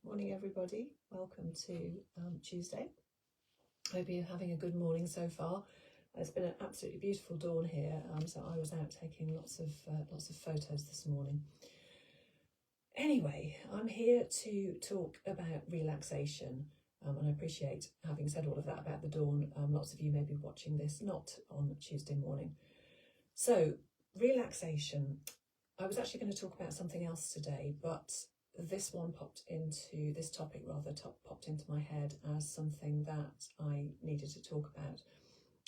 Morning everybody, welcome to Tuesday. Hope you're having a good morning so far. It's been an absolutely beautiful dawn here, so I was out taking lots of photos this morning. Anyway, I'm here to talk about relaxation, and I appreciate having said all of that about the dawn. Lots of you may be watching this not on Tuesday morning. So relaxation, I was actually going to talk about something else today, but this topic popped into my head as something that I needed to talk about.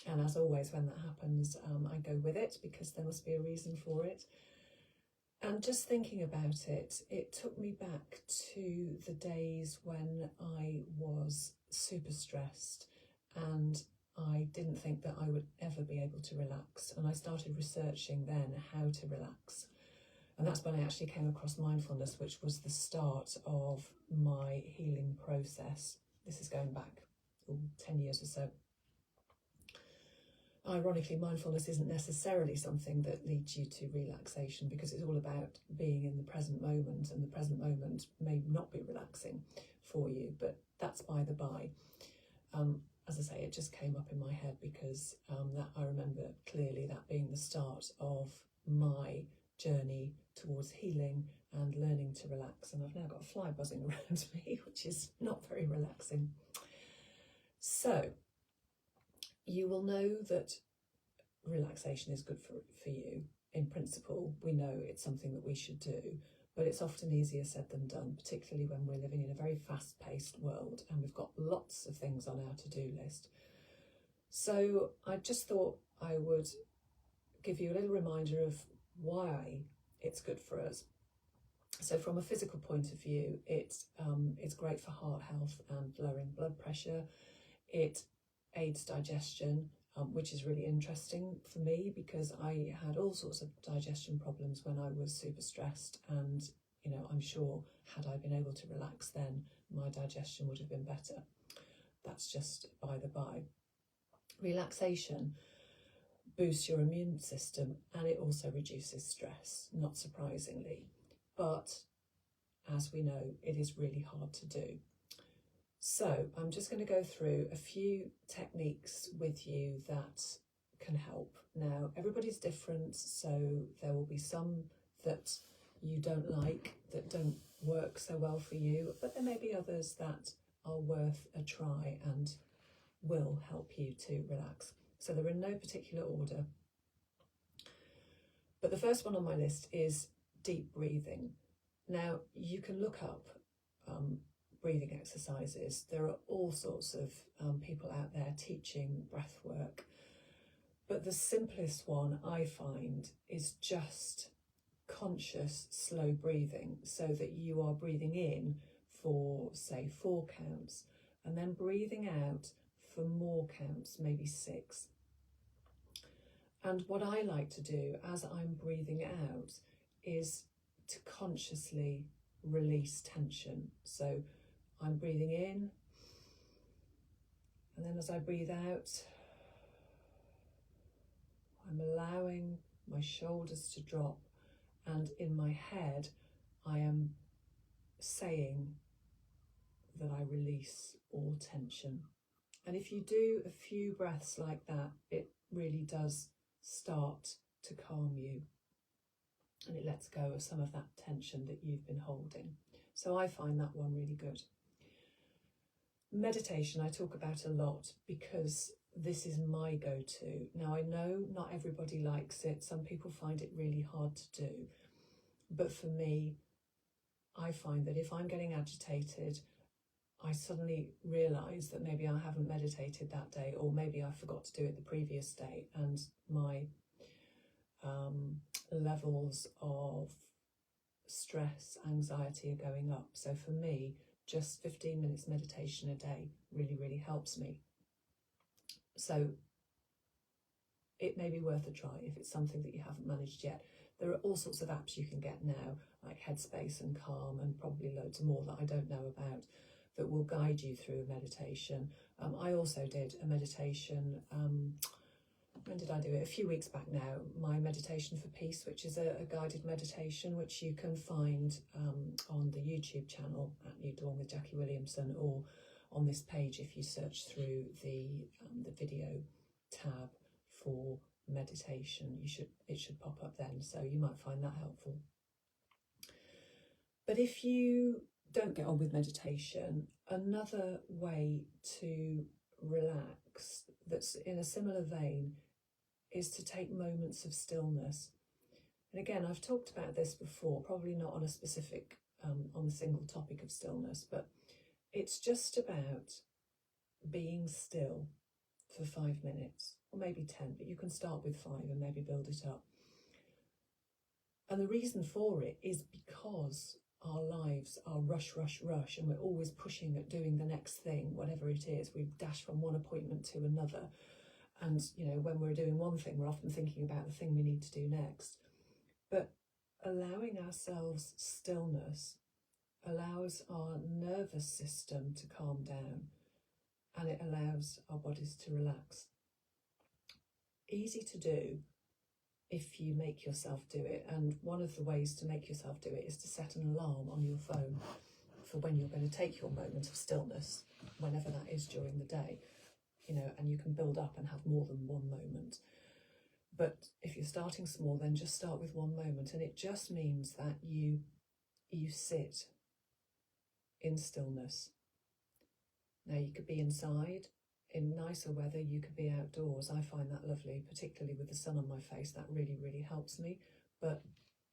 And as always, when that happens, I go with it because there must be a reason for it. And just thinking about it, it took me back to the days when I was super stressed and I didn't think that I would ever be able to relax. And I started researching then how to relax. And that's when I actually came across mindfulness, which was the start of my healing process. This is going back 10 years or so. Ironically, mindfulness isn't necessarily something that leads you to relaxation because it's all about being in the present moment, and the present moment may not be relaxing for you, but that's by the by. As I say, it just came up in my head because that I remember clearly that being the start of my journey towards healing and learning to relax. And I've now got a fly buzzing around me, which is not very relaxing. So you will know that relaxation is good for you. In principle, we know it's something that we should do, but it's often easier said than done, particularly when we're living in a very fast-paced world and we've got lots of things on our to-do list. So I just thought I would give you a little reminder of why it's good for us. So from a physical point of view, it's great for heart health and lowering blood pressure. It aids digestion, which is really interesting for me because I had all sorts of digestion problems when I was super stressed, and I'm sure had I been able to relax then, my digestion would have been better. That's just by the by. Relaxation boosts your immune system and it also reduces stress, not surprisingly, but as we know, it is really hard to do. So I'm just going to go through a few techniques with you that can help. Now, everybody's different, so there will be some that you don't like, that don't work so well for you, but there may be others that are worth a try and will help you to relax. So they're in no particular order. But the first one on my list is deep breathing. Now, you can look up breathing exercises. There are all sorts of people out there teaching breath work. But the simplest one I find is just conscious, slow breathing, so that you are breathing in for, say, 4 counts, and then breathing out for more counts, maybe 6. And what I like to do as I'm breathing out is to consciously release tension. So I'm breathing in, and then as I breathe out, I'm allowing my shoulders to drop, and in my head I am saying that I release all tension. And if you do a few breaths like that, it really does start to calm you, and it lets go of some of that tension that you've been holding. So I find that one really good. Meditation I talk about a lot because this is my go-to. Now I know not everybody likes it. Some people find it really hard to do. But for me, I find that if I'm getting agitated, I suddenly realise that maybe I haven't meditated that day, or maybe I forgot to do it the previous day, and my levels of stress, anxiety are going up. So for me, just 15 minutes meditation a day really, really helps me. So it may be worth a try if it's something that you haven't managed yet. There are all sorts of apps you can get now, like Headspace and Calm, and probably loads more that I don't know about, that will guide you through a meditation. I also did a meditation when did I do it? A few weeks back now, my Meditation for Peace, which is a guided meditation, which you can find on the YouTube channel at You Dawn with Jackie Williamson, or on this page if you search through the video tab for meditation. It should pop up then, so you might find that helpful. But if you don't get on with meditation, another way to relax that's in a similar vein is to take moments of stillness. And again, I've talked about this before, probably not on a specific, on a single topic of stillness, but it's just about being still for 5 minutes, or maybe 10, but you can start with 5 and maybe build it up. And the reason for it is because our lives are rush, rush, rush, and we're always pushing at doing the next thing, whatever it is. We dash from one appointment to another. And, you know, when we're doing one thing, we're often thinking about the thing we need to do next. But allowing ourselves stillness allows our nervous system to calm down, and it allows our bodies to relax. Easy to do if you make yourself do it. And one of the ways to make yourself do it is to set an alarm on your phone for when you're going to take your moment of stillness, whenever that is during the day, you know, and you can build up and have more than one moment. But if you're starting small, then just start with one moment, and it just means that you sit in stillness. Now, you could be inside. In nicer weather, you could be outdoors. I find that lovely, particularly with the sun on my face. That really, really helps me. But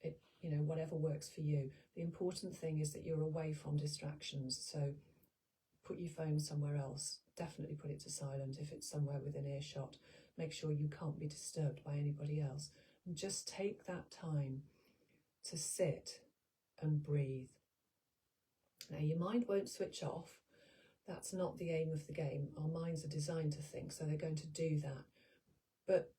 it, you know, whatever works for you. The important thing is that you're away from distractions. So put your phone somewhere else. Definitely put it to silent if it's somewhere within earshot. Make sure you can't be disturbed by anybody else. And just take that time to sit and breathe. Now, your mind won't switch off. That's not the aim of the game. Our minds are designed to think, so they're going to do that. But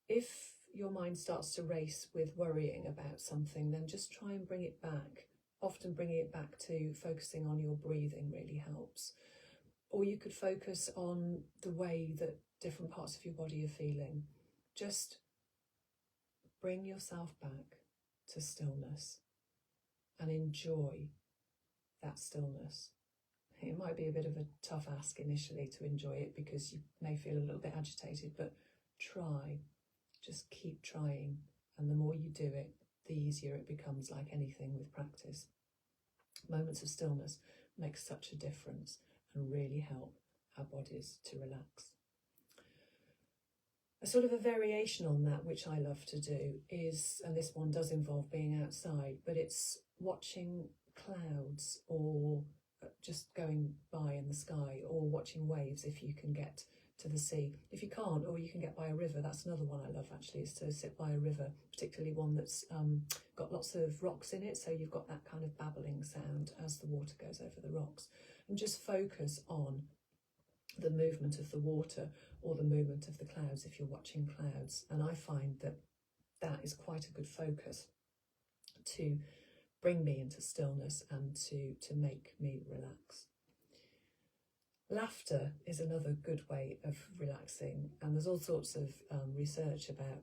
if your mind starts to race with worrying about something, then just try and bring it back. Often bringing it back to focusing on your breathing really helps. Or you could focus on the way that different parts of your body are feeling. Just bring yourself back to stillness and enjoy that stillness. It might be a bit of a tough ask initially to enjoy it because you may feel a little bit agitated, but try, just keep trying. And the more you do it, the easier it becomes, like anything with practice. Moments of stillness make such a difference and really help our bodies to relax. A sort of a variation on that, which I love to do, is, and this one does involve being outside, but it's watching clouds or just going by in the sky, or watching waves if you can get to the sea. If you can't, or you can get by a river, that's another one I love actually, is to sit by a river, particularly one that's got lots of rocks in it, so you've got that kind of babbling sound as the water goes over the rocks, and just focus on the movement of the water or the movement of the clouds if you're watching clouds. And I find that that is quite a good focus to bring me into stillness and to make me relax. Laughter is another good way of relaxing, and there's all sorts of research about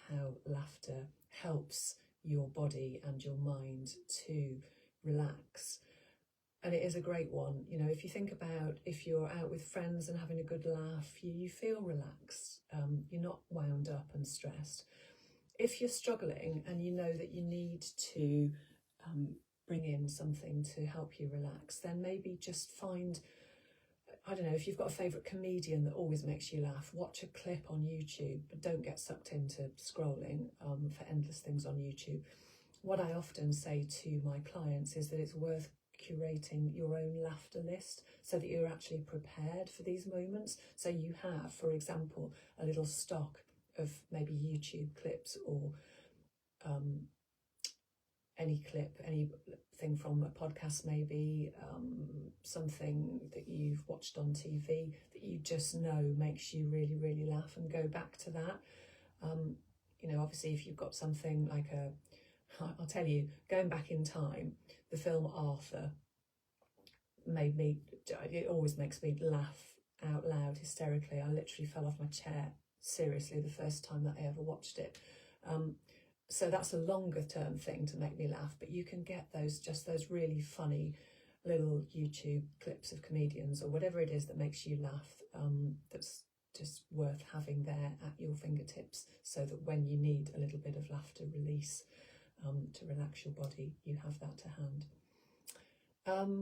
how laughter helps your body and your mind to relax. And it is a great one. You know, if you think about if you're out with friends and having a good laugh, you feel relaxed. You're not wound up and stressed. If you're struggling and you know that you need to bring in something to help you relax, then maybe just find, I don't know, if you've got a favourite comedian that always makes you laugh, watch a clip on YouTube, but don't get sucked into scrolling for endless things on YouTube. What I often say to my clients is that it's worth curating your own laughter list so that you're actually prepared for these moments. So you have, for example, a little stock of maybe YouTube clips or any clip, anything from a podcast, maybe something that you've watched on TV that you just know makes you really, really laugh, and go back to that. You know, obviously if you've got something like I'll tell you, going back in time, the film Arthur it always makes me laugh out loud hysterically. I literally fell off my chair seriously the first time that I ever watched it. So that's a longer term thing to make me laugh, but you can get those really funny little YouTube clips of comedians or whatever it is that makes you laugh, that's just worth having there at your fingertips, so that when you need a little bit of laughter release to relax your body, you have that to hand.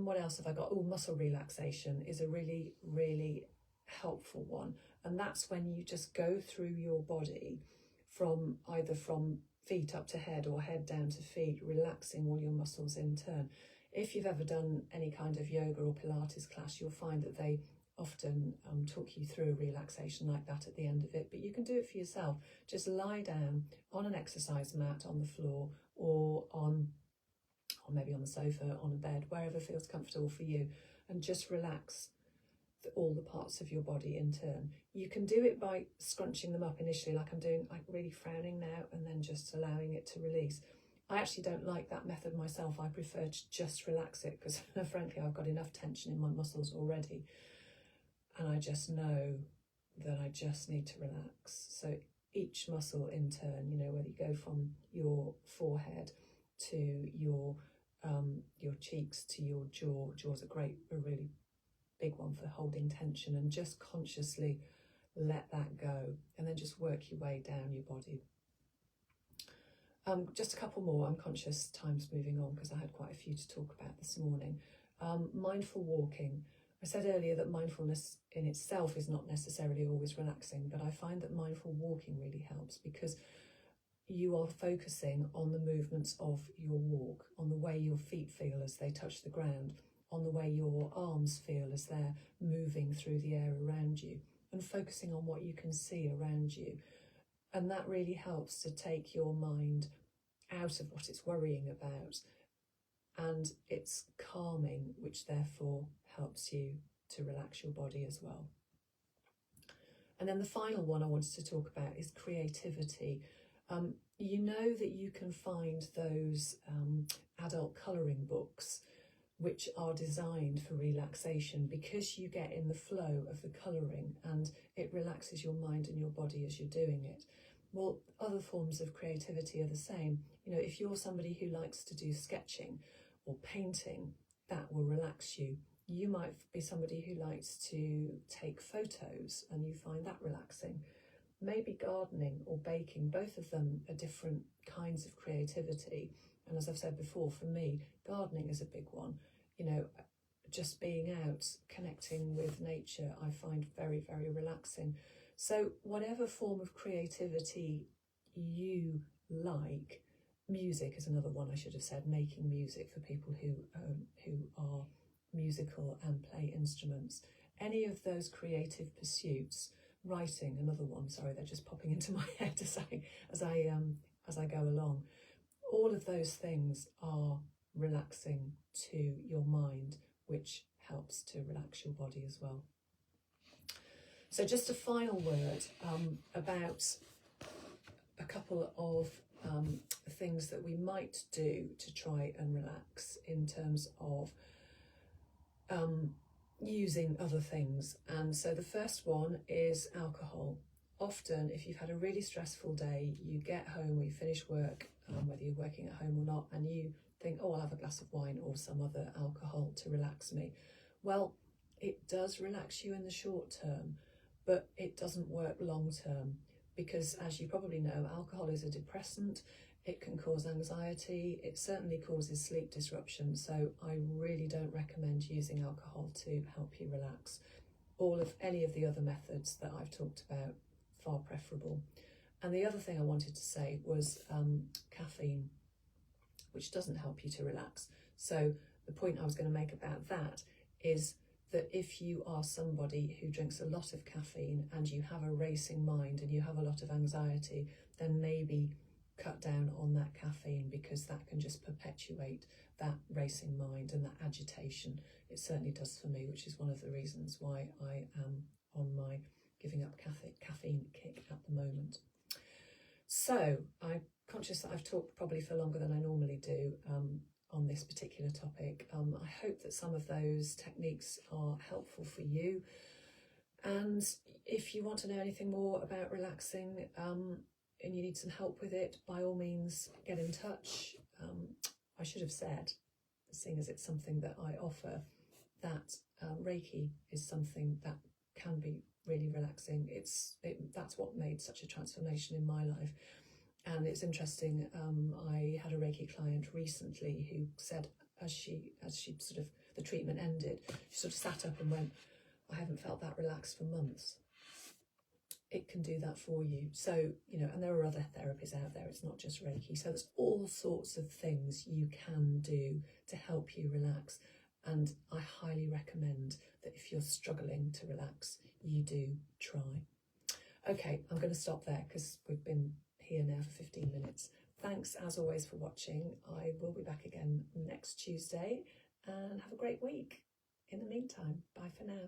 What else have I got? Oh, muscle relaxation is a really, really helpful one. And that's when you just go through your body from either from feet up to head or head down to feet, relaxing all your muscles in turn. If you've ever done any kind of yoga or Pilates class, you'll find that they often talk you through a relaxation like that at the end of it, but you can do it for yourself. Just lie down on an exercise mat on the floor, or maybe on the sofa, on a bed, wherever feels comfortable for you, and just relax all the parts of your body in turn. You can do it by scrunching them up initially, like I'm doing, like really frowning now, and then just allowing it to release. I actually don't like that method myself. I prefer to just relax it, because frankly I've got enough tension in my muscles already, and I just know that I just need to relax. So each muscle in turn, whether you go from your forehead to your cheeks to your jaw. Jaw's a really big one for holding tension, and just consciously let that go, and then just work your way down your body. Just a couple more. I'm conscious time's moving on because I had quite a few to talk about this morning. Mindful walking. I said earlier that mindfulness in itself is not necessarily always relaxing, but I find that mindful walking really helps, because you are focusing on the movements of your walk, on the way your feet feel as they touch the ground, on the way your arms feel as they're moving through the air around you, and focusing on what you can see around you. And that really helps to take your mind out of what it's worrying about, and it's calming, which therefore helps you to relax your body as well. And then the final one I wanted to talk about is creativity. You know that you can find those adult colouring books which are designed for relaxation, because you get in the flow of the colouring and it relaxes your mind and your body as you're doing it. Well, other forms of creativity are the same. If you're somebody who likes to do sketching or painting, that will relax you. You might be somebody who likes to take photos and you find that relaxing. Maybe gardening or baking, both of them are different kinds of creativity. And as I've said before, for me, gardening is a big one. Just being out, connecting with nature, I find very, very relaxing. So whatever form of creativity you like, music is another one I should have said, making music for people who are musical and play instruments. Any of those creative pursuits, writing, another one, sorry, they're just popping into my head as I go along. All of those things are relaxing to your mind, which helps to relax your body as well. So just a final word about a couple of things that we might do to try and relax in terms of using other things. And so the first one is alcohol. Often, if you've had a really stressful day, you get home or you finish work, whether you're working at home or not, and you think, oh, I'll have a glass of wine or some other alcohol to relax me. Well, it does relax you in the short term, but it doesn't work long term, because as you probably know, alcohol is a depressant. It can cause anxiety. It certainly causes sleep disruption. So I really don't recommend using alcohol to help you relax. Any of the other methods that I've talked about, far preferable. And the other thing I wanted to say was caffeine, which doesn't help you to relax. So the point I was going to make about that is that if you are somebody who drinks a lot of caffeine and you have a racing mind and you have a lot of anxiety, then maybe cut down on that caffeine, because that can just perpetuate that racing mind and that agitation. It certainly does for me, which is one of the reasons why I am on my giving up caffeine kick at the moment. So I'm conscious that I've talked probably for longer than I normally do on this particular topic. I hope that some of those techniques are helpful for you. And if you want to know anything more about relaxing and you need some help with it, by all means get in touch. I should have said, seeing as it's something that I offer, that Reiki is something that can be really relaxing. That's what made such a transformation in my life. And it's interesting, I had a Reiki client recently who said, as she sort of, the treatment ended, she sort of sat up and went, I haven't felt that relaxed for months. It can do that for you. So, you know, and there are other therapies out there, it's not just Reiki. So there's all sorts of things you can do to help you relax. And I highly recommend that if you're struggling to relax, you do try. Okay, I'm going to stop there because we've been here now for 15 minutes. Thanks as always for watching. I will be back again next Tuesday, and have a great week. In the meantime, bye for now.